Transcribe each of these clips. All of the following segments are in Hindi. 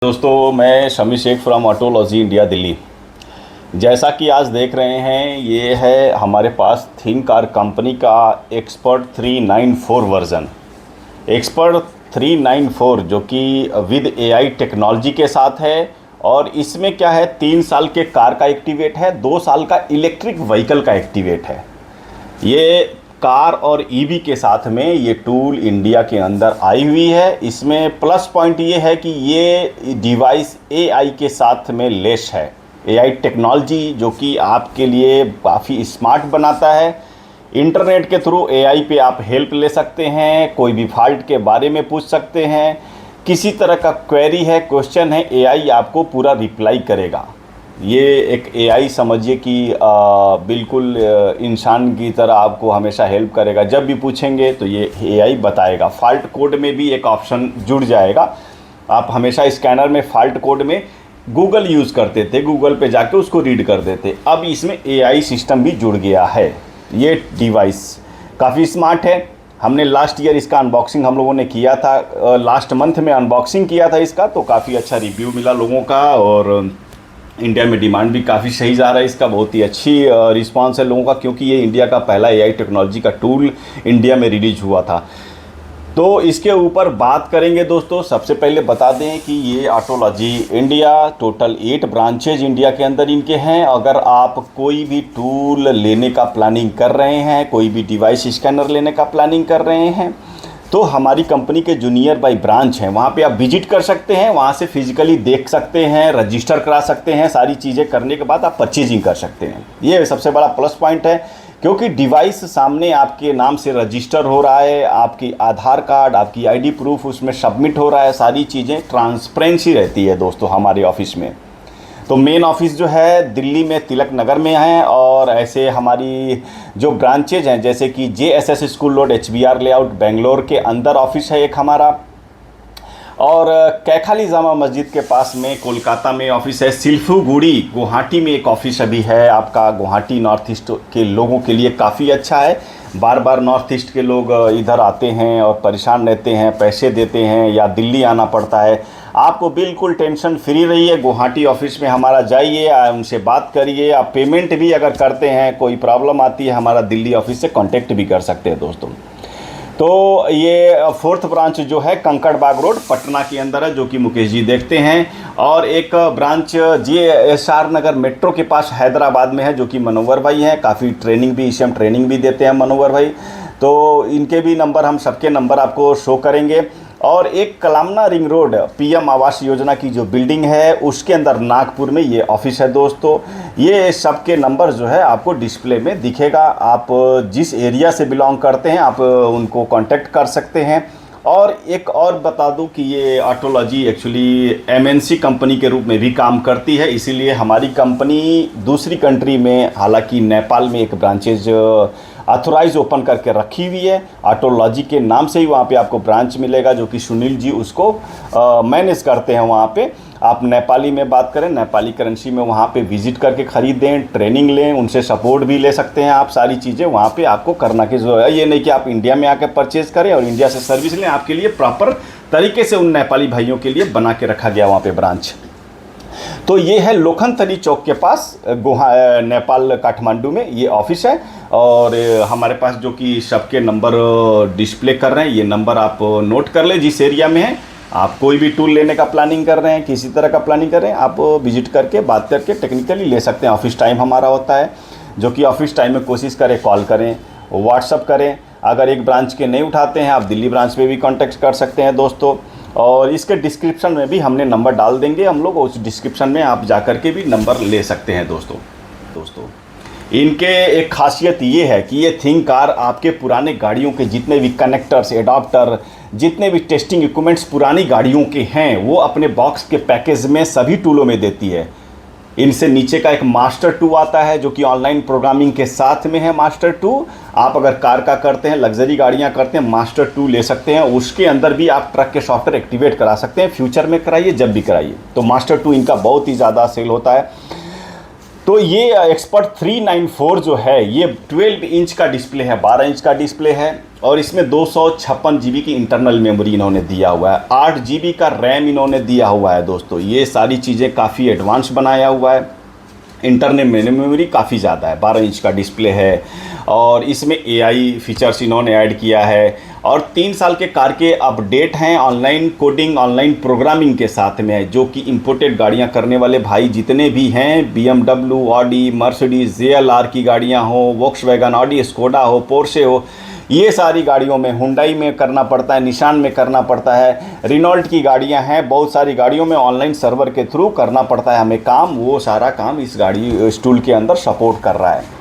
दोस्तों, मैं Shami Shaikh from Autology India Delhi. जैसा कि आज देख रहे हैं, ये है हमारे पास थिंक कार कंपनी का एक्सपर्ट 394 वर्ज़न। एक्सपर्ट 394 जो कि विद एआई टेक्नोलॉजी के साथ है। और इसमें क्या है, 3 साल के कार का एक्टिवेट है, 2 साल का इलेक्ट्रिक व्हीकल का एक्टिवेट है। ये कार और ईवी के साथ में ये टूल इंडिया के अंदर आई हुई है। इसमें प्लस पॉइंट ये है कि ये डिवाइस एआई के साथ में लेस है। एआई टेक्नोलॉजी जो कि आपके लिए काफ़ी स्मार्ट बनाता है। इंटरनेट के थ्रू एआई पे आप हेल्प ले सकते हैं, कोई भी फॉल्ट के बारे में पूछ सकते हैं, किसी तरह का क्वेरी है, क्वेश्चन है, एआई आपको पूरा रिप्लाई करेगा। ये एक एआई समझिए कि बिल्कुल इंसान की तरह आपको हमेशा हेल्प करेगा। जब भी पूछेंगे तो ये एआई बताएगा। फॉल्ट कोड में भी एक ऑप्शन जुड़ जाएगा। आप हमेशा स्कैनर में फॉल्ट कोड में गूगल यूज़ करते थे, गूगल पे जाके उसको रीड कर देते, अब इसमें एआई सिस्टम भी जुड़ गया है। ये डिवाइस काफ़ी स्मार्ट है। हमने लास्ट ईयर इसका अनबॉक्सिंग हम लोगों ने किया था, लास्ट मंथ में अनबॉक्सिंग किया था इसका, तो काफ़ी अच्छा रिव्यू मिला लोगों का। और इंडिया में डिमांड भी काफ़ी सही जा रहा है इसका। बहुत ही अच्छी रिस्पांस है लोगों का, क्योंकि ये इंडिया का पहला एआई टेक्नोलॉजी का टूल इंडिया में रिलीज हुआ था। तो इसके ऊपर बात करेंगे दोस्तों। सबसे पहले बता दें कि ये ऑटोलॉजी इंडिया टोटल 8 ब्रांचेज इंडिया के अंदर इनके हैं। अगर आप कोई भी टूल लेने का प्लानिंग कर रहे हैं, कोई भी डिवाइस स्कैनर लेने का प्लानिंग कर रहे हैं, तो हमारी कंपनी के जो नियर बाई ब्रांच हैं वहाँ पे आप विजिट कर सकते हैं। वहाँ से फिजिकली देख सकते हैं, रजिस्टर करा सकते हैं। सारी चीज़ें करने के बाद आप परचेजिंग कर सकते हैं। ये सबसे बड़ा प्लस पॉइंट है, क्योंकि डिवाइस सामने आपके नाम से रजिस्टर हो रहा है, आपकी आधार कार्ड, आपकी आईडी प्रूफ उसमें सबमिट हो रहा है। सारी चीज़ें ट्रांसपेरेंसी रहती है दोस्तों हमारे ऑफिस में। तो मेन ऑफिस जो है दिल्ली में तिलक नगर में है, और ऐसे हमारी जो ब्रांचेज हैं जैसे कि JSS school road HBR layout Bangalore के अंदर ऑफिस है एक हमारा, और कैखाली जामा मस्जिद के पास में कोलकाता में ऑफिस है। सिल्फूगुड़ी गुवाहाटी में एक ऑफिस अभी है आपका। गुवाहाटी नॉर्थ ईस्ट के लोगों के लिए काफ़ी अच्छा है। बार बार नॉर्थ ईस्ट के लोग इधर आते हैं और परेशान रहते हैं, पैसे देते हैं या दिल्ली आना पड़ता है। आपको बिल्कुल टेंशन फ्री रहिए, गुवाहाटी ऑफिस में हमारा जाइए, उनसे बात करिए। आप पेमेंट भी अगर करते हैं, कोई प्रॉब्लम आती है, हमारा दिल्ली ऑफिस से कांटेक्ट भी कर सकते हैं दोस्तों। तो ये 4th ब्रांच जो है कंकड़ बाग रोड पटना के अंदर है, जो कि मुकेश जी देखते हैं। और एक ब्रांच JSR नगर मेट्रो के पास हैदराबाद में है, जो कि मनोवर भाई हैं। काफ़ी ट्रेनिंग भी, इसे हम ट्रेनिंग भी देते हैं मनोवर भाई। तो इनके भी नंबर, हम सबके नंबर आपको शो करेंगे। और एक कलामना ring road PM Awas Yojana की जो बिल्डिंग है उसके अंदर नागपुर में ये ऑफिस है दोस्तों। ये सबके नंबर जो है आपको डिस्प्ले में दिखेगा। आप जिस एरिया से बिलोंग करते हैं आप उनको कांटेक्ट कर सकते हैं। और एक और बता दूं कि ये ऑटोलॉजी एक्चुअली MNC कंपनी के रूप में भी काम करती है, इसीलिए हमारी कंपनी दूसरी कंट्री में, हालांकि नेपाल में एक ब्रांचेज ऑथोराइज ओपन करके रखी हुई है। ऑटोलॉजी के नाम से ही वहाँ पे आपको ब्रांच मिलेगा, जो कि सुनील जी उसको मैनेज करते हैं। वहाँ पे आप नेपाली में बात करें, नेपाली करेंसी में वहाँ पे विजिट करके ख़रीदें, ट्रेनिंग लें, उनसे सपोर्ट भी ले सकते हैं आप। सारी चीज़ें वहाँ पे आपको करना की ज़रूरत है। ये नहीं कि आप इंडिया में आकर परचेज़ करें और इंडिया से सर्विस लें। आपके लिए प्रॉपर तरीके से उन नेपाली भाइयों के लिए बना के रखा गया वहाँ पर ब्रांच। तो ये है लोखनथली चौक के पास नेपाल काठमांडू में ये ऑफिस है। और हमारे पास जो कि सबके नंबर डिस्प्ले कर रहे हैं, ये नंबर आप नोट कर लें। जिस एरिया में है, आप कोई भी टूल लेने का प्लानिंग कर रहे हैं, किसी तरह का प्लानिंग कर रहे हैं, आप विजिट करके बात करके टेक्निकली ले सकते हैं। ऑफिस टाइम हमारा होता है, जो कि ऑफिस टाइम में कोशिश करें, कॉल करें, व्हाट्सअप करें। अगर एक ब्रांच के नहीं उठाते हैं, आप दिल्ली ब्रांच पे भी कांटेक्ट कर सकते हैं दोस्तों। और इसके डिस्क्रिप्शन में भी हमने नंबर डाल देंगे हम लोग, उस डिस्क्रिप्शन में आप जा कर के भी नंबर ले सकते हैं दोस्तों। इनके एक खासियत ये है कि ये थिंक कार आपके पुराने गाड़ियों के जितने भी कनेक्टर्स, एडाप्टर, जितने भी टेस्टिंग इक्विपमेंट्स पुरानी गाड़ियों के हैं, वो अपने बॉक्स के पैकेज में सभी टूलों में देती है। इनसे नीचे का एक मास्टर 2 आता है, जो कि ऑनलाइन प्रोग्रामिंग के साथ में है। मास्टर 2 आप अगर कार का करते हैं, लग्जरी गाड़ियां करते हैं, मास्टर 2 ले सकते हैं। उसके अंदर भी आप ट्रक के सॉफ्टवेयर एक्टिवेट करा सकते हैं। फ्यूचर में कराइए, जब भी कराइए। तो मास्टर 2 इनका बहुत ही ज़्यादा सेल होता है। तो ये एक्सपर्ट 394 जो है ये 12 इंच का डिस्प्ले है, 12 इंच का डिस्प्ले है और इसमें 256 GB की इंटरनल मेमोरी इन्होंने दिया हुआ है, 8 GB का रैम इन्होंने दिया हुआ है। दोस्तों ये सारी चीज़ें काफ़ी एडवांस बनाया हुआ है, इंटरनल मेमोरी काफ़ी ज़्यादा है, 12 इंच का डिस्प्ले है और इसमें AI फीचर्स इन्होंने ऐड किया है और 3 साल के कार के अपडेट हैं, ऑनलाइन कोडिंग ऑनलाइन प्रोग्रामिंग के साथ में है, जो कि इंपोर्टेड गाड़ियां करने वाले भाई जितने भी हैं, BMW, ऑडी, मर्सिडीज, JLR की गाड़ियां हो, वोक्सवैगन, ऑडी, स्कोडा हो, पोर्शे हो, ये सारी गाड़ियों में, हुंडई में करना पड़ता है, निशान में करना पड़ता है, रिनॉल्ट की गाड़ियां हैं, बहुत सारी गाड़ियों में ऑनलाइन सर्वर के थ्रू करना पड़ता है हमें काम, वो सारा काम इस गाड़ी इस टूल के अंदर सपोर्ट कर रहा है।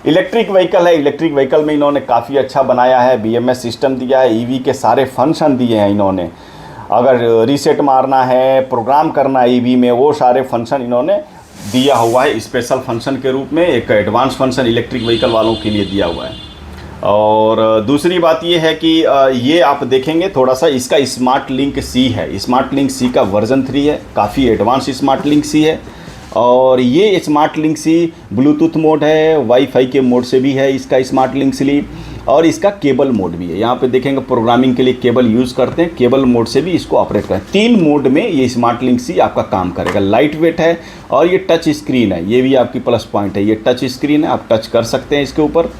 इलेक्ट्रिक व्हीकल है, इलेक्ट्रिक व्हीकल में इन्होंने काफ़ी अच्छा बनाया है, BMS सिस्टम दिया है, EV के सारे फंक्शन दिए हैं इन्होंने, अगर रीसेट मारना है, प्रोग्राम करना है EV में, वो सारे फंक्शन इन्होंने दिया हुआ है स्पेशल फंक्शन के रूप में, एक एडवांस फंक्शन इलेक्ट्रिक व्हीकल वालों के लिए दिया हुआ है। और दूसरी बात ये है कि ये आप देखेंगे थोड़ा सा इसका स्मार्ट लिंक C है, स्मार्ट लिंक C का वर्जन 3 है, काफ़ी एडवांस स्मार्ट लिंक C है और ये smart link C Bluetooth mode है, वाईफाई के मोड से भी है इसका स्मार्ट लिंक C और इसका केबल मोड भी है। यहाँ पे देखेंगे प्रोग्रामिंग के लिए केबल यूज़ करते हैं, केबल मोड से भी इसको ऑपरेट करें। 3 मोड में ये स्मार्ट लिंक C आपका काम करेगा। लाइट वेट है और ये टच स्क्रीन है, ये भी आपकी प्लस पॉइंट है, ये टच स्क्रीन है, आप टच कर सकते हैं इसके ऊपर।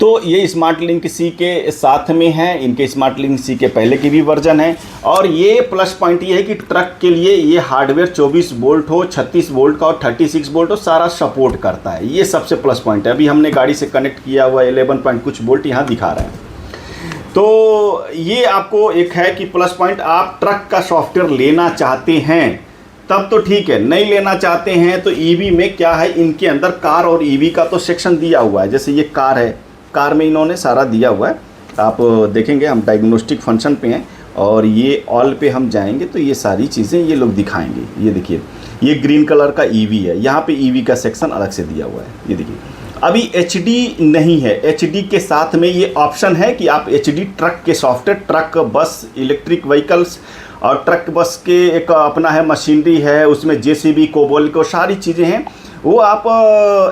तो ये स्मार्ट लिंक C के साथ में है, इनके स्मार्ट लिंक C के पहले की भी वर्जन है और ये प्लस पॉइंट ये है कि ट्रक के लिए ये हार्डवेयर 24 वोल्ट हो, 36 वोल्ट का और 36 वोल्ट हो, सारा सपोर्ट करता है, ये सबसे प्लस पॉइंट है। अभी हमने गाड़ी से कनेक्ट किया हुआ 11 पॉइंट कुछ वोल्ट यहाँ दिखा रहे हैं। तो ये आपको एक है कि प्लस पॉइंट, आप ट्रक का सॉफ्टवेयर लेना चाहते हैं तब तो ठीक है, नहीं लेना चाहते हैं तो EV में क्या है, इनके अंदर कार और EV का तो सेक्शन दिया हुआ है। जैसे ये कार है, कार में इन्होंने सारा दिया हुआ है, आप देखेंगे हम डायग्नोस्टिक फंक्शन पे हैं और ये ऑल पे हम जाएंगे तो ये सारी चीज़ें ये लोग दिखाएंगे। ये देखिए ये ग्रीन कलर का EV है, यहाँ पे EV का सेक्शन अलग से दिया हुआ है। ये देखिए अभी HD नहीं है, HD के साथ में ये ऑप्शन है कि आप HD ट्रक के software, truck bus electric vehicles और ट्रक बस के एक अपना है मशीनरी है, उसमें JCB कोबोल को सारी चीज़ें हैं, वो आप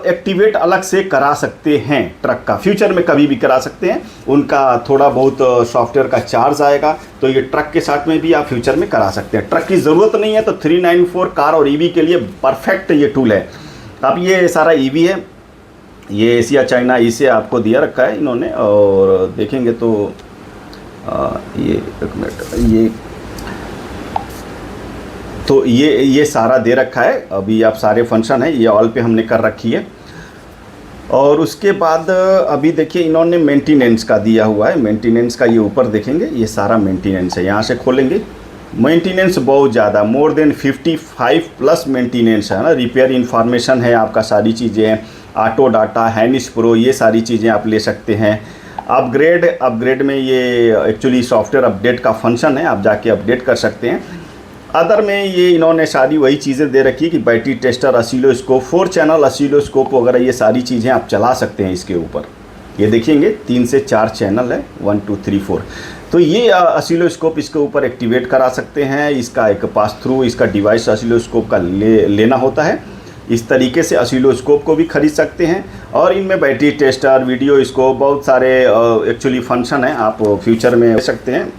एक्टिवेट अलग से करा सकते हैं। ट्रक का फ्यूचर में कभी भी करा सकते हैं, उनका थोड़ा बहुत सॉफ्टवेयर का चार्ज आएगा, तो ये ट्रक के साथ में भी आप फ्यूचर में करा सकते हैं। ट्रक की ज़रूरत नहीं है तो 394 कार और EV के लिए परफेक्ट ये टूल है। अब ये सारा EV है, ये एशिया चाइना इसे आपको दिया रखा है इन्होंने और देखेंगे तो ये एक मिनट, ये तो ये सारा दे रखा है। अभी आप सारे फंक्शन है ये ऑल पे हमने कर रखी है। और उसके बाद अभी देखिए इन्होंने मेंटेनेंस का दिया हुआ है, मेंटेनेंस का ये ऊपर देखेंगे ये सारा मेंटेनेंस है, यहाँ से खोलेंगे मेंटेनेंस बहुत ज़्यादा, मोर देन 55 प्लस मेंटेनेंस है ना, रिपेयर इन्फॉर्मेशन है आपका, सारी चीज़ें हैं, ऑटो डाटा, हैनिस प्रो, ये सारी चीज़ें आप ले सकते हैं। अपग्रेड में ये एक्चुअली सॉफ्टवेयर अपडेट का फंक्शन है, आप जाके अपडेट कर सकते हैं। अदर में ये इन्होंने सारी वही चीज़ें दे रखी कि battery tester, oscilloscope, 4 channel oscilloscope वगैरह, ये सारी चीज़ें आप चला सकते हैं इसके ऊपर। ये देखेंगे 3 से 4 चैनल है, 1 2 3 4, तो ये असीलोस्कोप इसके ऊपर एक्टिवेट करा सकते हैं। इसका एक पास थ्रू इसका डिवाइस असीलोस्कोप का लेना होता है, इस तरीके से असीलोस्कोप को भी खरीद सकते हैं। और इनमें बैटरी टेस्टर, वीडियो स्कोप, बहुत सारे एक्चुअली फंक्शन हैं, आप फ्यूचर में ले सकते हैं।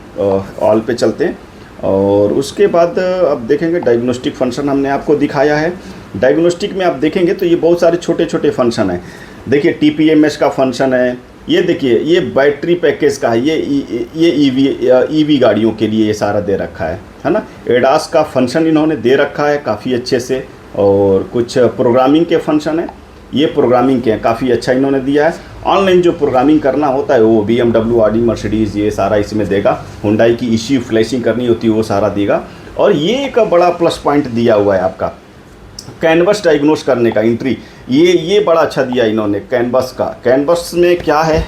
ऑल पे चलते हैं और उसके बाद अब देखेंगे डायग्नोस्टिक फंक्शन हमने आपको दिखाया है। डायग्नोस्टिक में आप देखेंगे तो ये बहुत सारे छोटे छोटे फंक्शन हैं। देखिए TPMS का फंक्शन है, ये देखिए ये बैटरी पैकेज का है, ये EV गाड़ियों के लिए ये सारा दे रखा है ना। एडास का फंक्शन इन्होंने दे रखा है काफ़ी अच्छे से, और कुछ प्रोग्रामिंग के फंक्शन है, ये प्रोग्रामिंग के हैं, काफ़ी अच्छा इन्होंने दिया है। ऑनलाइन जो प्रोग्रामिंग करना होता है वो BMW, ऑडी, मर्सिडीज़ ये सारा इसमें देगा। हुंडई की इश्यू फ्लैशिंग करनी होती है वो सारा देगा। और ये एक बड़ा प्लस पॉइंट दिया हुआ है आपका कैनवस डायग्नोस करने का, एंट्री, ये बड़ा अच्छा दिया इन्होंने कैनवस का। कैनवस में क्या है,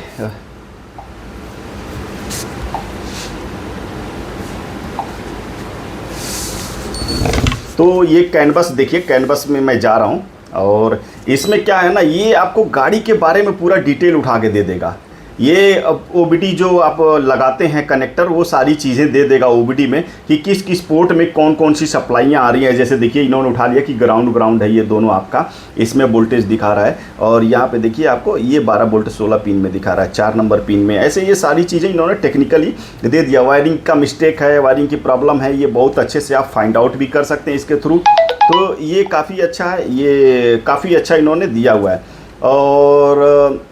तो ये कैनवस देखिए, कैनवस में मैं जा रहा हूँ और इसमें क्या है ना, ये आपको गाड़ी के बारे में पूरा डिटेल उठा के दे देगा। ये OBD जो आप लगाते हैं कनेक्टर, वो सारी चीज़ें दे देगा OBD में कि किस किस पोर्ट में कौन कौन सी सप्लाइयाँ आ रही हैं। जैसे देखिए इन्होंने उठा लिया कि ग्राउंड है, ये दोनों आपका इसमें वोल्टेज दिखा रहा है, और यहाँ पे देखिए आपको ये 12 वोल्ट 16 पिन में दिखा रहा है, 4 नंबर पिन में। ऐसे ये सारी चीज़ें इन्होंने टेक्निकली दे दिया। वायरिंग का मिस्टेक है, वायरिंग की प्रॉब्लम है, ये बहुत अच्छे से आप फाइंड आउट भी कर सकते हैं इसके थ्रू। तो ये काफ़ी अच्छा है, ये काफ़ी अच्छा इन्होंने दिया हुआ है। और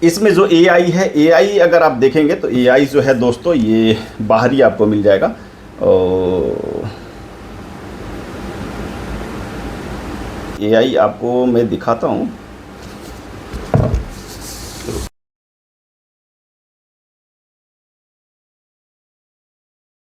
इसमें जो AI है, AI अगर आप देखेंगे तो AI जो है दोस्तों, ये बाहर ही आपको मिल जाएगा। और AI आपको मैं दिखाता हूँ।